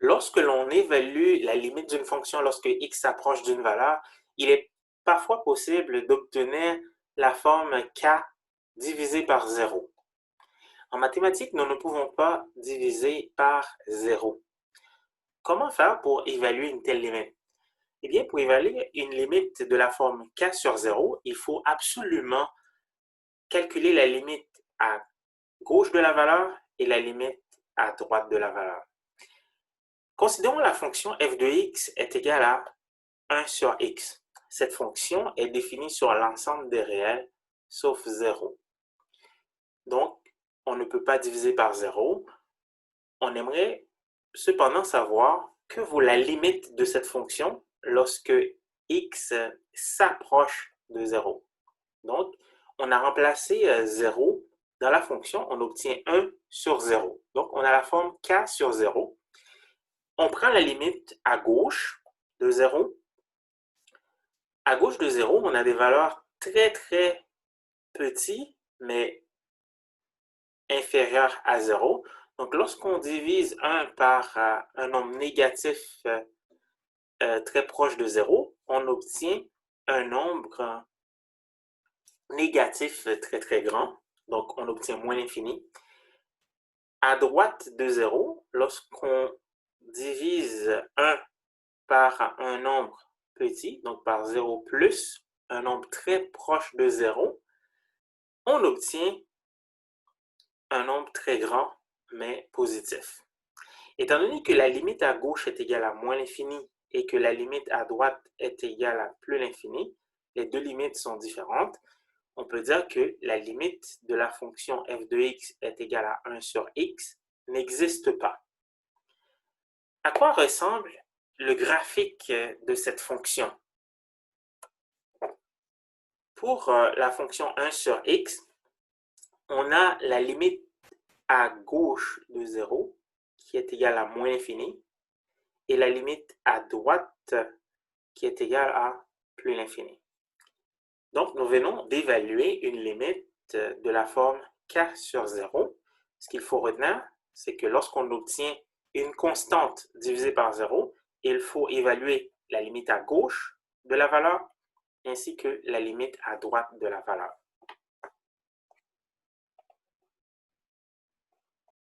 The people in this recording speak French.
Lorsque l'on évalue la limite d'une fonction lorsque x s'approche d'une valeur, il est parfois possible d'obtenir la forme k divisée par 0. En mathématiques, nous ne pouvons pas diviser par 0. Comment faire pour évaluer une telle limite? Eh bien, pour évaluer une limite de la forme k sur 0, il faut absolument calculer la limite à gauche de la valeur et la limite à droite de la valeur. Considérons la fonction f de x est égale à 1 sur x. Cette fonction est définie sur l'ensemble des réels sauf 0. Donc, on ne peut pas diviser par 0. On aimerait cependant savoir que vaut la limite de cette fonction lorsque x s'approche de 0. Donc, on a remplacé 0 dans la fonction, on obtient 1 sur 0. Donc, on a la forme k sur 0. On prend la limite à gauche de 0. À gauche de 0, on a des valeurs très très petites, mais inférieures à 0. Donc, lorsqu'on divise 1 par un nombre négatif très proche de 0, on obtient un nombre négatif très très grand. Donc, on obtient moins l'infini. À droite de 0, lorsqu'on divise 1 par un nombre petit, donc par 0 plus un nombre très proche de 0, on obtient un nombre très grand, mais positif. Étant donné que la limite à gauche est égale à moins l'infini et que la limite à droite est égale à plus l'infini, les deux limites sont différentes. On peut dire que la limite de la fonction f de x est égale à 1 sur x n'existe pas. À quoi ressemble le graphique de cette fonction? Pour la fonction 1 sur x, on a la limite à gauche de 0 qui est égale à moins l'infini et la limite à droite qui est égale à plus l'infini. Donc, nous venons d'évaluer une limite de la forme k sur 0. Ce qu'il faut retenir, c'est que lorsqu'on obtient une constante divisée par 0, il faut évaluer la limite à gauche de la valeur ainsi que la limite à droite de la valeur.